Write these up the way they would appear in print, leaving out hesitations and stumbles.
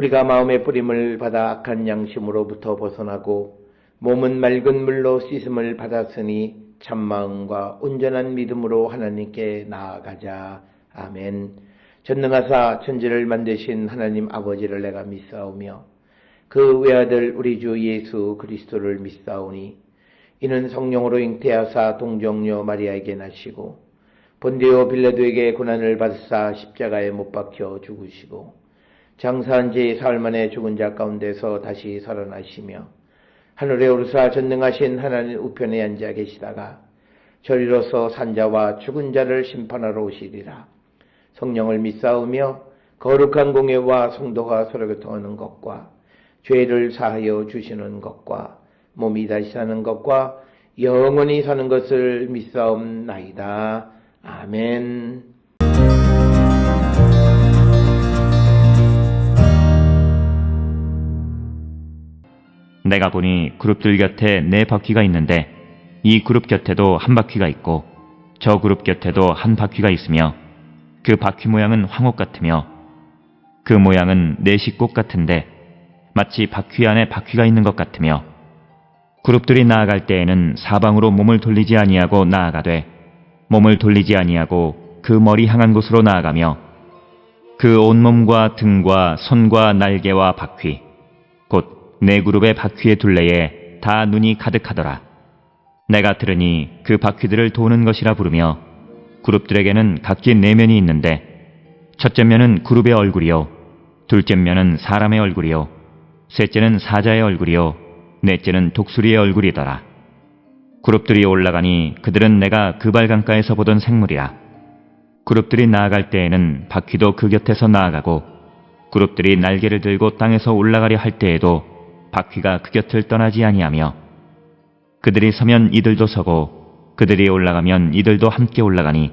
우리가 마음의 뿌림을 받아 악한 양심으로부터 벗어나고 몸은 맑은 물로 씻음을 받았으니 참마음과 온전한 믿음으로 하나님께 나아가자. 아멘. 전능하사 천지를 만드신 하나님 아버지를 내가 믿사오며 그 외아들 우리 주 예수 그리스도를 믿사오니 이는 성령으로 잉태하사 동정녀 마리아에게 나시고 본디오 빌라도에게 고난을 받으사 십자가에 못 박혀 죽으시고 장사한 지 사흘 만에 죽은 자 가운데서 다시 살아나시며 하늘에 오르사 전능하신 하나님 우편에 앉아 계시다가 저리로서 산자와 죽은 자를 심판하러 오시리라. 성령을 믿사오며 거룩한 공예와 성도가 서로 교통하는 것과 죄를 사하여 주시는 것과 몸이 다시 사는 것과 영원히 사는 것을 믿사옵나이다. 아멘. 내가 보니 그룹들 곁에 4바퀴가 있는데 이 그룹 곁에도 한 바퀴가 있고 저 그룹 곁에도 한 바퀴가 있으며 그 바퀴 모양은 황옥 같으며 그 모양은 내시꽃 같은데 마치 바퀴 안에 바퀴가 있는 것 같으며 그룹들이 나아갈 때에는 사방으로 몸을 돌리지 아니하고 나아가되 몸을 돌리지 아니하고 그 머리 향한 곳으로 나아가며 그 온몸과 등과 손과 날개와 바퀴 곧 4그룹의 바퀴의 둘레에 다 눈이 가득하더라. 내가 들으니 그 바퀴들을 도는 것이라 부르며 그룹들에게는 각기 4면이 있는데 첫째 면은 그룹의 얼굴이요 둘째 면은 사람의 얼굴이요 셋째는 사자의 얼굴이요 넷째는 독수리의 얼굴이더라. 그룹들이 올라가니 그들은 내가 그발강가에서 보던 생물이라. 그룹들이 나아갈 때에는 바퀴도 그 곁에서 나아가고 그룹들이 날개를 들고 땅에서 올라가려 할 때에도 바퀴가 그 곁을 떠나지 아니하며 그들이 서면 이들도 서고 그들이 올라가면 이들도 함께 올라가니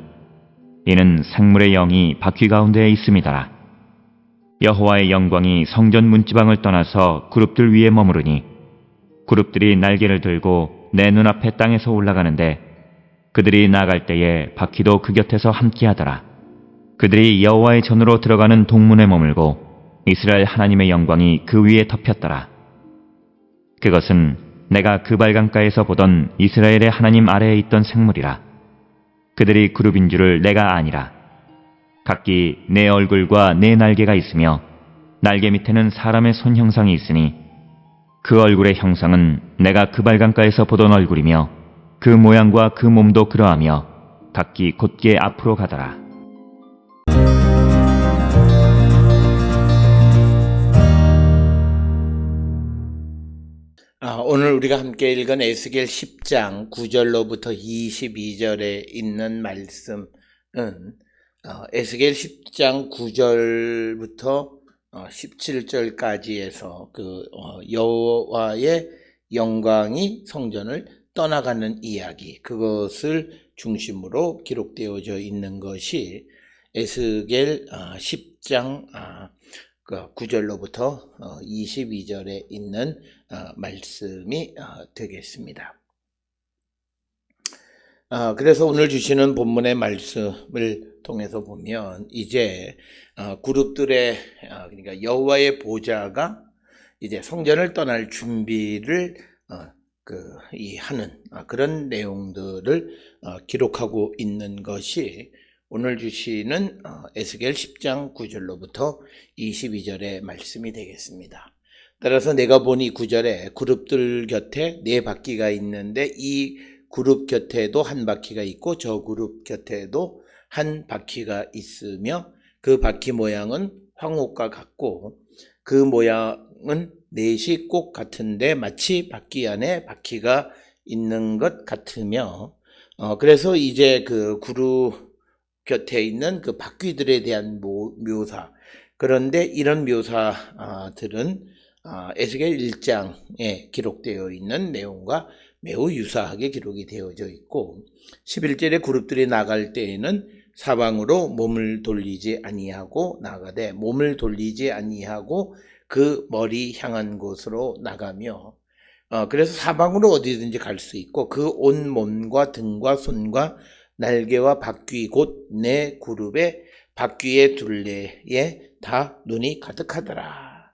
이는 생물의 영이 바퀴 가운데에 있음이더라. 여호와의 영광이 성전 문지방을 떠나서 그룹들 위에 머무르니 그룹들이 날개를 들고 내 눈앞에 땅에서 올라가는데 그들이 나갈 때에 바퀴도 그 곁에서 함께 하더라. 그들이 여호와의 전으로 들어가는 동문에 머물고 이스라엘 하나님의 영광이 그 위에 덮였더라. 그것은 내가 그발강가에서 보던 이스라엘의 하나님 아래에 있던 생물이라. 그들이 그룹인 줄을 내가 아니라. 각기 4 얼굴과 4 날개가 있으며 날개 밑에는 사람의 손 형상이 있으니 그 얼굴의 형상은 내가 그발강가에서 보던 얼굴이며 그 모양과 그 몸도 그러하며 각기 곧게 앞으로 가더라. 오늘 우리가 함께 읽은 에스겔 10장 9절로부터 22절에 있는 말씀은 에스겔 10장 9절부터 17절까지에서 여호와의 영광이 성전을 떠나가는 이야기, 그것을 중심으로 기록되어져 있는 것이 에스겔 10장 9절로부터 22절에 있는 말씀이 되겠습니다. 그래서 오늘 주시는 본문의 말씀을 통해서 보면 이제 그룹들의 그러니까 여호와의 보좌가 이제 성전을 떠날 준비를 하는 그런 내용들을 기록하고 있는 것이 오늘 주시는 에스겔 10장 9절로부터 22절의 말씀이 되겠습니다. 따라서 내가 보니 9절에 그룹들 곁에 4바퀴가 있는데 이 그룹 곁에도 한 바퀴가 있고 저 그룹 곁에도 한 바퀴가 있으며 그 바퀴 모양은 황옥과 같고 그 모양은 넷이 꼭 같은데 마치 바퀴 안에 바퀴가 있는 것 같으며 그래서 이제 그 그룹 곁에 있는 그 바퀴들에 대한 묘사, 그런데 이런 묘사들은 에스겔 1장에 기록되어 있는 내용과 매우 유사하게 기록이 되어져 있고 11절에 그룹들이 나갈 때에는 사방으로 몸을 돌리지 아니하고 나가되 몸을 돌리지 아니하고 그 머리 향한 곳으로 나가며 그래서 사방으로 어디든지 갈 수 있고 그 온 몸과 등과 손과 날개와 바퀴 곧 4그룹의 바퀴의 둘레에 다 눈이 가득하더라.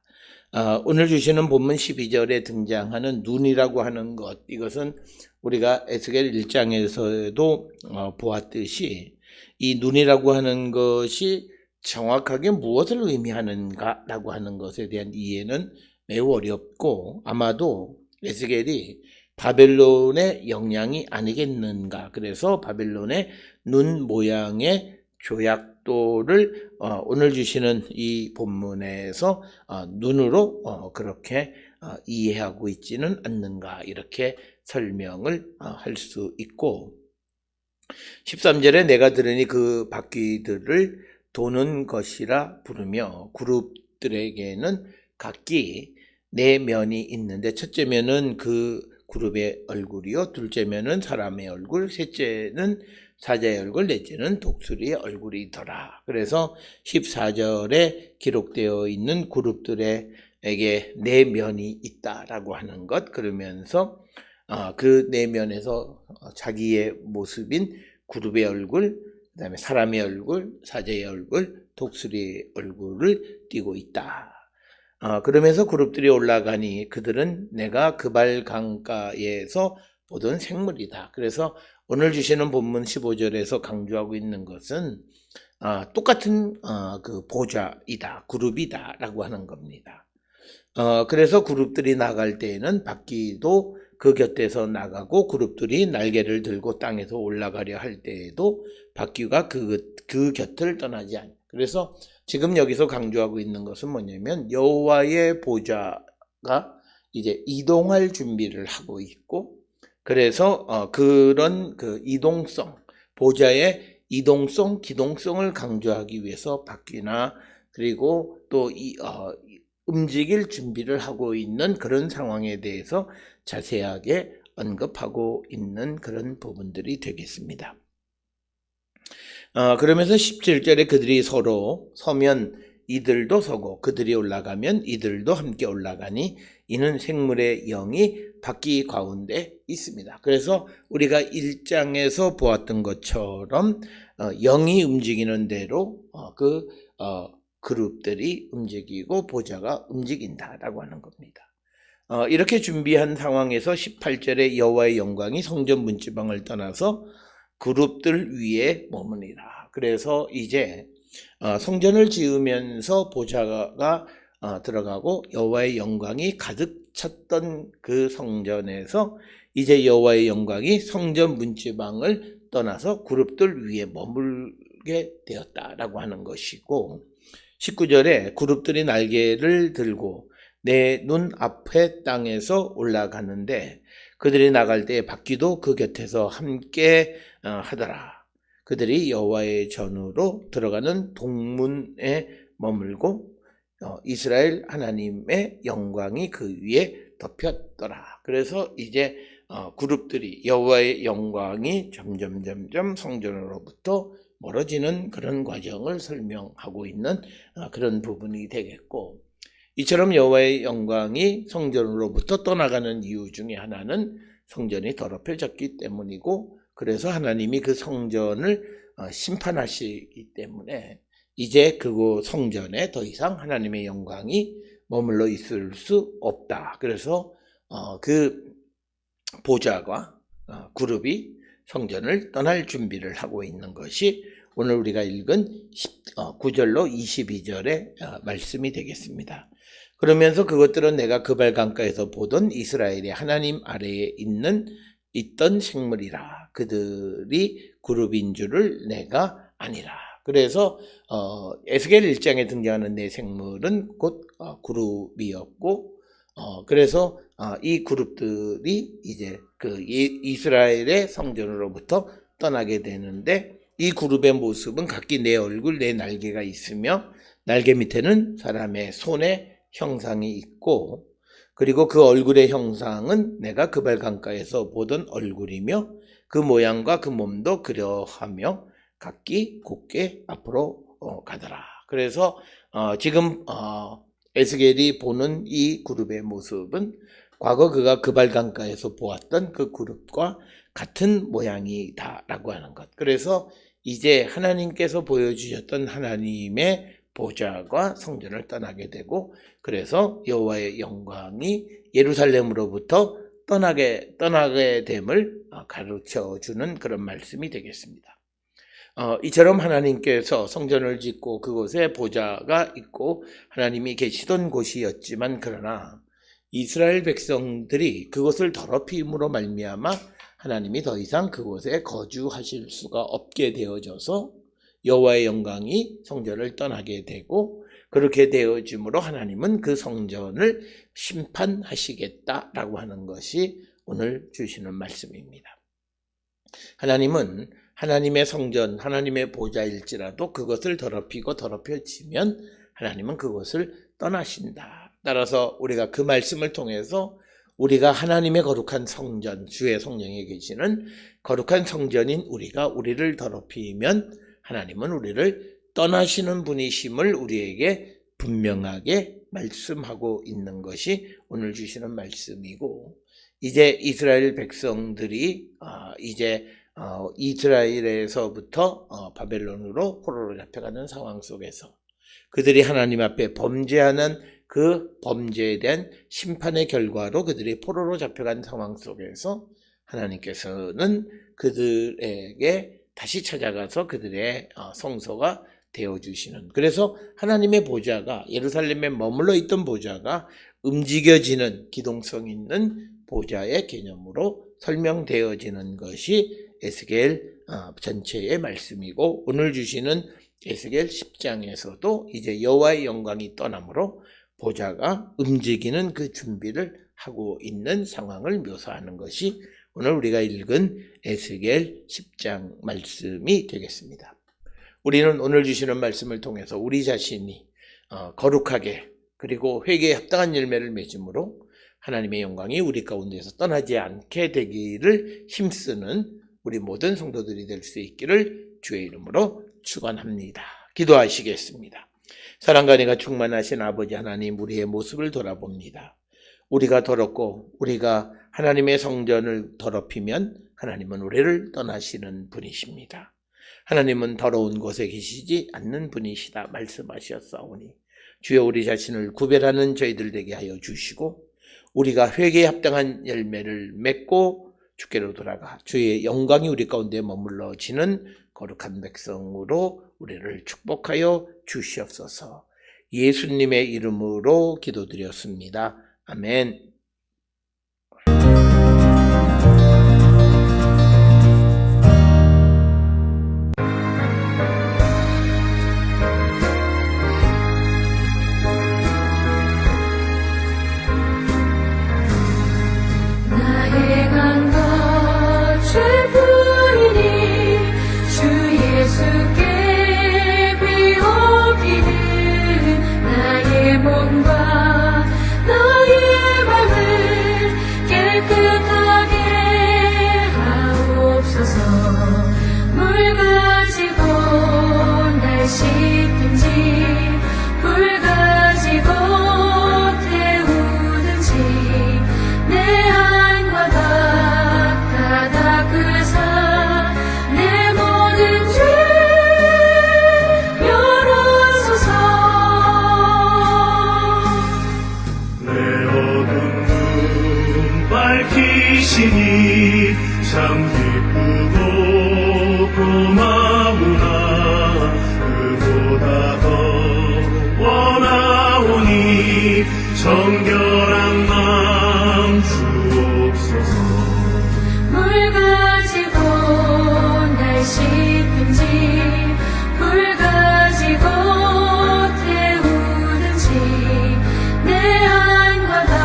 오늘 주시는 본문 12절에 등장하는 눈이라고 하는 것, 이것은 우리가 에스겔 1장에서도 보았듯이 이 눈이라고 하는 것이 정확하게 무엇을 의미하는가라고 하는 것에 대한 이해는 매우 어렵고, 아마도 에스겔이 바벨론의 영향이 아니겠는가. 그래서 바벨론의 눈 모양의 조약도를 오늘 주시는 이 본문에서 눈으로 그렇게 이해하고 있지는 않는가, 이렇게 설명을 할 수 있고, 13절에 내가 들으니 그 바퀴들을 도는 것이라 부르며 그룹들에게는 각기 네 면이 있는데, 첫째 면은 그 그룹의 얼굴이요, 둘째 면은 사람의 얼굴, 셋째는 사자의 얼굴, 넷째는 독수리의 얼굴이더라. 그래서 14절에 기록되어 있는 그룹들에게 네 면이 있다라고 하는 것, 그러면서 그 네 면에서 자기의 모습인 그룹의 얼굴, 그 다음에 사람의 얼굴, 사자의 얼굴, 독수리의 얼굴을 띠고 있다. 그러면서 그룹들이 올라가니 그들은 내가 그발 강가에서 보던 생물이다. 그래서 오늘 주시는 본문 15절에서 강조하고 있는 것은 똑같은 그 보좌이다, 그룹이다 라고 하는 겁니다. 그래서 그룹들이 나갈 때에는 바퀴도 그 곁에서 나가고, 그룹들이 날개를 들고 땅에서 올라가려 할 때에도 바퀴가 그 곁을 떠나지 않아. 그래서 지금 여기서 강조하고 있는 것은 뭐냐면, 여호와의 보좌가 이제 이동할 준비를 하고 있고, 그래서 그런 그 이동성, 보좌의 이동성, 기동성을 강조하기 위해서 바퀴나 그리고 또 움직일 준비를 하고 있는 그런 상황에 대해서 자세하게 언급하고 있는 그런 부분들이 되겠습니다. 그러면서 17절에 그들이 서로 서면 이들도 서고 그들이 올라가면 이들도 함께 올라가니 이는 생물의 영이 바퀴 가운데 있습니다. 그래서 우리가 1장에서 보았던 것처럼 영이 움직이는 대로 그룹들이 움직이고 보좌가 움직인다라고 하는 겁니다. 이렇게 준비한 상황에서 18절에 여호와의 영광이 성전 문지방을 떠나서 그룹들 위에 머무니라. 그래서 이제 성전을 지으면서 보좌가 들어가고 여호와의 영광이 가득 찼던 그 성전에서 이제 여호와의 영광이 성전 문지방을 떠나서 그룹들 위에 머물게 되었다라고 하는 것이고, 19절에 그룹들이 날개를 들고 내 눈 앞에 땅에서 올라가는데 그들이 나갈 때 바퀴도 그 곁에서 함께 하더라. 그들이 여호와의 전으로 들어가는 동문에 머물고 이스라엘 하나님의 영광이 그 위에 덮였더라. 그래서 이제 그룹들이 여호와의 영광이 점점 성전으로부터 멀어지는 그런 과정을 설명하고 있는 그런 부분이 되겠고, 이처럼 여호와의 영광이 성전으로부터 떠나가는 이유 중에 하나는 성전이 더럽혀졌기 때문이고, 그래서 하나님이 그 성전을 심판하시기 때문에 이제 그 성전에 더 이상 하나님의 영광이 머물러 있을 수 없다. 그래서 그 보좌가 그룹이 성전을 떠날 준비를 하고 있는 것이 오늘 우리가 읽은 9절로 22절의 말씀이 되겠습니다. 그러면서 그것들은 내가 그발 강가에서 보던 이스라엘의 하나님 아래에 있던 생물이라. 그들이 그룹인 줄을 내가 아니라. 그래서 에스겔 1장에 등장하는 네 생물은 곧 그룹이었고, 그래서 이 그룹들이 이제 그 이스라엘의 성전으로부터 떠나게 되는데, 이 그룹의 모습은 각기 네 얼굴, 네 날개가 있으며 날개 밑에는 사람의 손의 형상이 있고, 그리고 그 얼굴의 형상은 내가 그발 강가에서 보던 얼굴이며 그 모양과 그 몸도 그려하며 각기 곧게 앞으로 가더라. 그래서 지금 에스겔이 보는 이 그룹의 모습은 과거 그가 그발 강가에서 보았던 그 그룹과 같은 모양이다라고 하는 것. 그래서 이제 하나님께서 보여주셨던 하나님의 보좌가 성전을 떠나게 되고, 그래서 여호와의 영광이 예루살렘으로부터 떠나게 됨을 가르쳐 주는 그런 말씀이 되겠습니다. 이처럼 하나님께서 성전을 짓고 그곳에 보좌가 있고 하나님이 계시던 곳이었지만, 그러나 이스라엘 백성들이 그곳을 더럽힘으로 말미암아 하나님이 더 이상 그곳에 거주하실 수가 없게 되어져서 여호와의 영광이 성전을 떠나게 되고, 그렇게 되어짐으로 하나님은 그 성전을 심판하시겠다라고 하는 것이 오늘 주시는 말씀입니다. 하나님은 하나님의 성전, 하나님의 보좌일지라도 그것을 더럽히고 더럽혀지면 하나님은 그것을 떠나신다. 따라서 우리가 그 말씀을 통해서 우리가 하나님의 거룩한 성전, 주의 성령에 계시는 거룩한 성전인 우리를 더럽히면 하나님은 우리를 떠나시는 분이심을 우리에게 분명하게 말씀하고 있는 것이 오늘 주시는 말씀이고, 이제 이스라엘 백성들이 이스라엘에서부터 바벨론으로 포로로 잡혀가는 상황 속에서 그들이 하나님 앞에 범죄하는 그 범죄에 대한 심판의 결과로 그들이 포로로 잡혀간 상황 속에서 하나님께서는 그들에게 다시 찾아가서 그들의 성소가 되어주시는, 그래서 하나님의 보좌가, 예루살렘에 머물러 있던 보좌가 움직여지는 기동성 있는 보좌의 개념으로 설명되어지는 것이 에스겔 전체의 말씀이고, 오늘 주시는 에스겔 10장에서도 이제 여호와의 영광이 떠남으로 보좌가 움직이는 그 준비를 하고 있는 상황을 묘사하는 것이 오늘 우리가 읽은 에스겔 10장 말씀이 되겠습니다. 우리는 오늘 주시는 말씀을 통해서 우리 자신이 거룩하게 그리고 회개에 합당한 열매를 맺음으로 하나님의 영광이 우리 가운데서 떠나지 않게 되기를 힘쓰는 우리 모든 성도들이 될 수 있기를 주의 이름으로 축원합니다. 기도하시겠습니다. 사랑과 은혜가 충만하신 아버지 하나님, 우리의 모습을 돌아봅니다. 우리가 더럽고 우리가 하나님의 성전을 더럽히면 하나님은 우리를 떠나시는 분이십니다. 하나님은 더러운 곳에 계시지 않는 분이시다 말씀하셨사오니, 주여 우리 자신을 구별하는 저희들 되게 하여 주시고, 우리가 회개에 합당한 열매를 맺고 주께로 돌아가 주의 영광이 우리 가운데 머물러지는 거룩한 백성으로 우리를 축복하여 주시옵소서. 예수님의 이름으로 기도드렸습니다. 아멘. 참 기쁘고 고마우나 그보다 더 원하오니 정결한 마음 주옵소서. 물 가지고 날 씻든지 불 가지고 태우든지 내 안과 다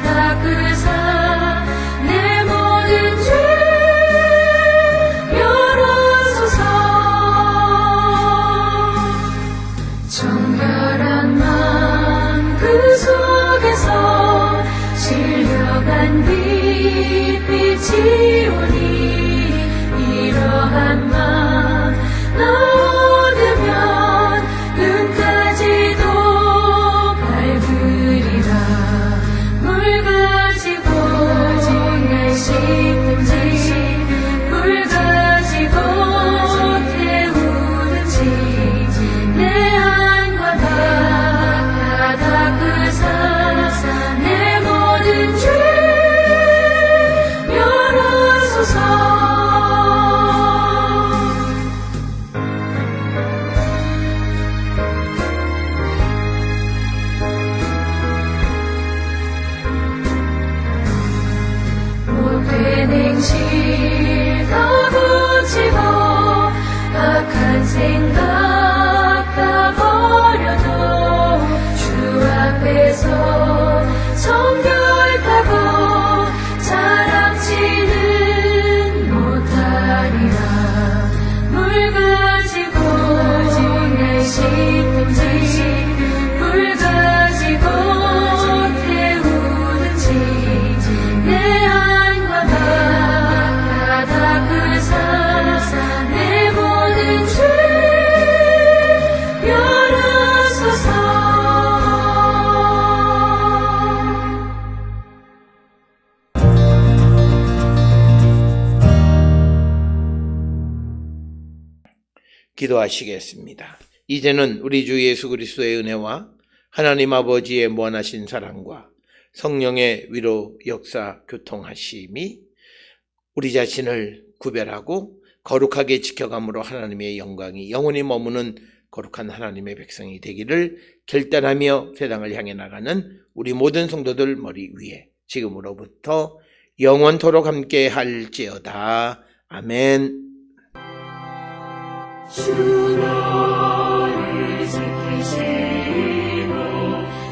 닦으사 내 모든 죄 열어소서. 정결한 마음 그 속에서 모든 실다 고치고 악한 생각 다 버려도 주 앞에서 정결하고 자랑치는 못하리라. 물 가지고 내 씻든지 물 가지고 태우든지 내 안과 바다 닦으사 내 모든 죄 멸하소서. 기도하시겠습니다. 이제는 우리 주 예수 그리스도의 은혜와 하나님 아버지의 무한하신 사랑과 성령의 위로 역사 교통하심이 우리 자신을 구별하고 거룩하게 지켜감으로 하나님의 영광이 영원히 머무는 거룩한 하나님의 백성이 되기를 결단하며 세상을 향해 나가는 우리 모든 성도들 머리 위에 지금으로부터 영원토록 함께 할지어다. 아멘. 주 너를 지키시고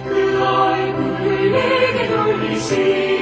그 얼굴을 내게 돌리시고